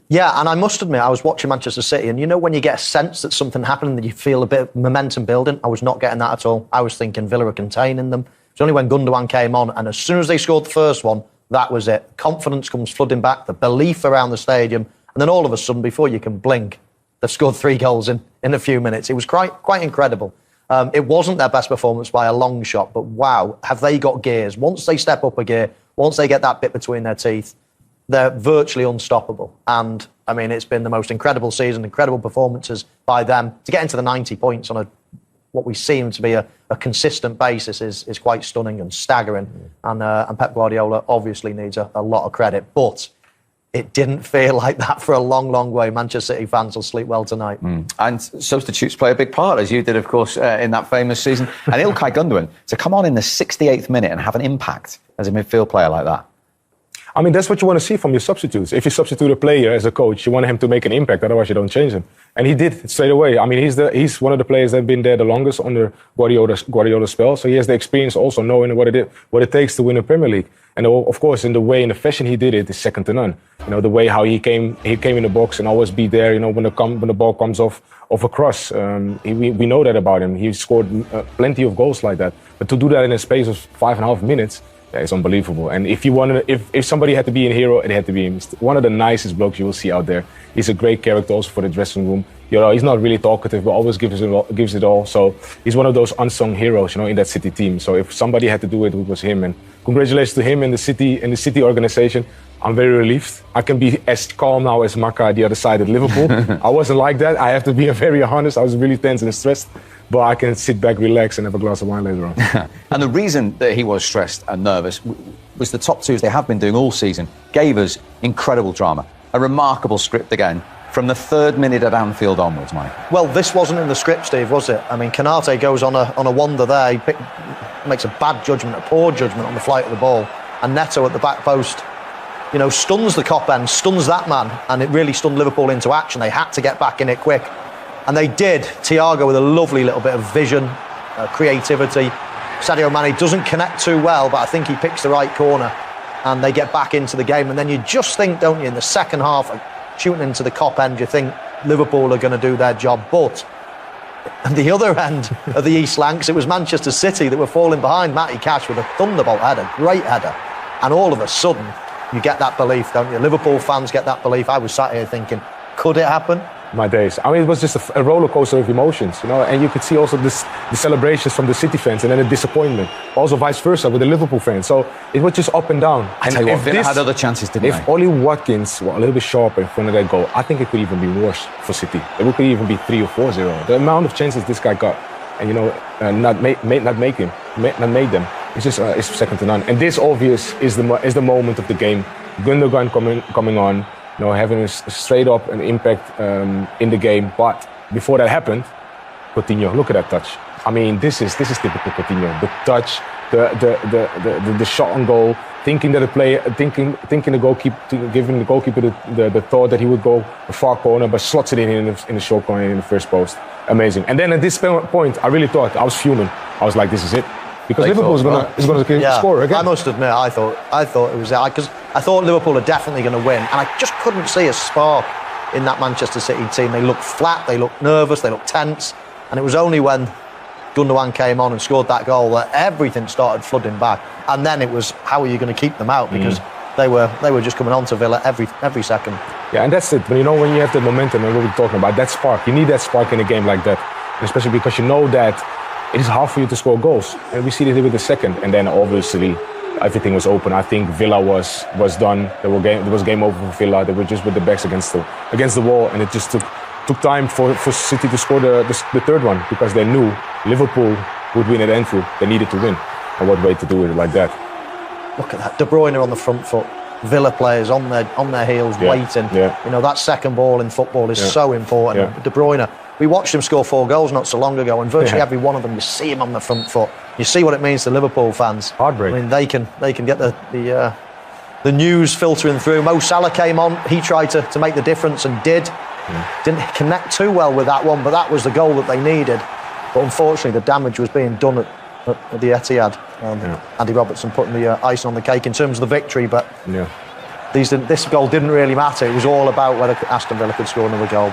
Yeah, and I must admit, I was watching Manchester City, and you know when you get a sense that something happening, that you feel a bit of momentum building? I was not getting that at all. I was thinking Villa are containing them. It's only when Gundogan came on, and as soon as they scored the first one, that was it. Confidence comes flooding back, the belief around the stadium, and then all of a sudden, before you can blink, they've scored 3 goals in a few minutes. It was quite incredible. It wasn't their best performance by a long shot, but wow, have they got gears. Once they step up a gear, once they get that bit between their teeth, they're virtually unstoppable. And, I mean, it's been the most incredible season, incredible performances by them. To get into the 90 points on what we seem to be a consistent basis is quite stunning and staggering. And Pep Guardiola obviously needs a lot of credit. But it didn't feel like that for a long, long way. Manchester City fans will sleep well tonight. And substitutes play a big part, as you did, of course, in that famous season. And Ilkay Gundogan, to come on in the 68th minute and have an impact as a midfield player like that. I mean, that's what you want to see from your substitutes. If you substitute a player as a coach, you want him to make an impact, otherwise you don't change him. And he did straight away. I mean, he's one of the players that have been there the longest under Guardiola's spell, so he has the experience also knowing what it takes to win a Premier League. And of course, in the way, in the fashion he did it is second to none. You know, the way how he came in the box and always be there, you know, when the ball comes off a cross. We know that about him. He scored plenty of goals like that. But to do that in a space of 5.5 minutes, yeah, it's unbelievable. And if somebody had to be a hero, it had to be him. He's one of the nicest blokes you will see out there. He's a great character also for the dressing room. You know, he's not really talkative, but always gives it all. So he's one of those unsung heroes, you know, in that City team. So if somebody had to do it was him. And congratulations to him and the City organization. I'm very relieved. I can be as calm now as Maka at the other side at Liverpool. I wasn't like that. I have to be very honest. I was really tense and stressed. But I can sit back, relax, and have a glass of wine later on. And the reason that he was stressed and nervous was the top two, as they have been doing all season, gave us incredible drama. A remarkable script again, from the 3rd minute at Anfield onwards, Mike. Well, this wasn't in the script, Steve, was it? I mean, Konate goes on a wander there. He makes a bad judgment, a poor judgment on the flight of the ball. And Neto at the back post, you know, stuns the cop end, stuns that man, and it really stunned Liverpool into action. They had to get back in it quick. And they did. Thiago with a lovely little bit of vision, creativity. Sadio Mane doesn't connect too well, but I think he picks the right corner and they get back into the game. And then you just think, don't you, in the second half, shooting into the cop end, you think Liverpool are going to do their job. But at the other end of the East Lancs, it was Manchester City that were falling behind. Matty Cash with a thunderbolt header, great header. And all of a sudden, you get that belief, don't you? Liverpool fans get that belief. I was sat here thinking, could it happen? My days. I mean, it was just a roller coaster of emotions, you know, and you could see also the celebrations from the City fans and then the disappointment. Also vice versa with the Liverpool fans. So it was just up and down. I tell you what, Villa had other chances, didn't they? If Ollie Watkins were a little bit sharper in front of that goal, I think it could even be worse for City. It could even be 3 or 4-0. The amount of chances this guy got, and you know, not made them. It's just it's second to none. And this obvious is the moment of the game. Gundogan coming on. You know, having a straight up an impact in the game. But before that happened, Coutinho, look at that touch. I mean, this is typical Coutinho. The touch, the shot on goal, thinking that the player, thinking the goalkeeper, giving the goalkeeper the thought that he would go a far corner, but slots it in the short corner in the first post. Amazing. And then at this point, I really thought, I was fuming. I was like, this is it. Because Liverpool is going to score again. I must admit, I thought it was that, because I thought Liverpool are definitely going to win, and I just couldn't see a spark in that Manchester City team. They looked flat, they looked nervous, they looked tense, and it was only when Gundogan came on and scored that goal that everything started flooding back. And then it was, how are you going to keep them out? Because they were just coming on to Villa every second. Yeah, and that's it. But you know, when you have the momentum, and what we're talking about, that spark, you need that spark in a game like that, and especially because you know that it is hard for you to score goals. And we see it with the second. And then obviously everything was open. I think Villa was done. There was game over for Villa. They were just with the backs against the wall. And it just took time for City to score the third one, because they knew Liverpool would win at Anfield. They needed to win. And what way to do it like that. Look at that. De Bruyne on the front foot. Villa players on their heels, waiting. Yeah. You know, that second ball in football is so important. Yeah. De Bruyne, we watched him score 4 goals not so long ago, and virtually every one of them, you see him on the front foot. You see what it means to Liverpool fans. Heartbreak. I mean, they can get the news filtering through. Mo Salah came on. He tried to make the difference and did. Didn't connect too well with that one, but that was the goal that they needed. But unfortunately, the damage was being done at the Etihad. Andy Robertson putting the icing on the cake in terms of the victory, but This goal didn't really matter. It was all about whether Aston Villa could score another goal.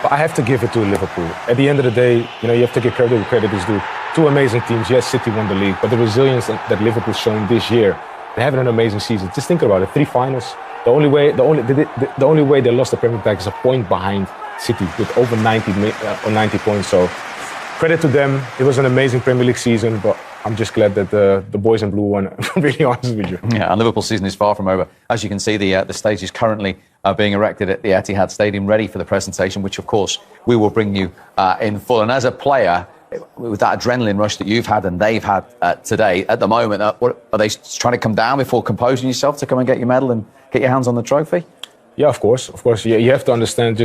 But I have to give it to Liverpool. At the end of the day, you have to give credit where credit is due. Two amazing teams. Yes, City won the league, but the resilience that Liverpool's shown this year, they're having an amazing season. Just think about it: 3 finals. The only way they lost the Premier League is a point behind City with over 90 points. So credit to them. It was an amazing Premier League season, but I'm just glad that the boys in blue won. I'm really honest with you. Yeah, and Liverpool's season is far from over. As you can see, the stage is currently being erected at the Etihad Stadium, ready for the presentation, which, of course, we will bring you in full. And as a player, with that adrenaline rush that you've had and they've had today, at the moment, are they trying to come down before composing yourself to come and get your medal and get your hands on the trophy? Yeah, of course. You have to understand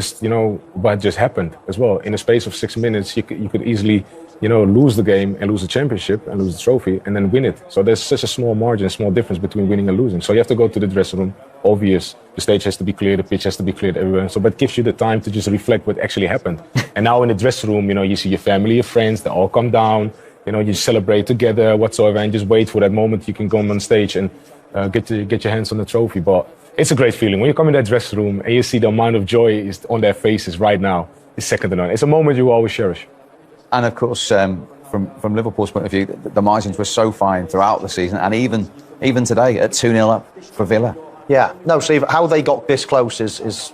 what just happened as well. In a space of 6 minutes, you could easily, lose the game and lose the championship and lose the trophy and then win it. So there's such a small margin, small difference between winning and losing. So you have to go to the dressing room. Obvious, the stage has to be clear, the pitch has to be cleared everywhere. So, but it gives you the time to just reflect what actually happened. And now in the dressing room, you see your family, your friends, they all come down. You celebrate together, whatsoever, and just wait for that moment you can go on stage and get your hands on the trophy. But it's a great feeling when you come in that dressing room and you see the amount of joy is on their faces right now. It's second to none. It's a moment you will always cherish. And of course, from Liverpool's point of view, the margins were so fine throughout the season, and even today at 2-0 up for Villa. Yeah, no, Steve, how they got this close is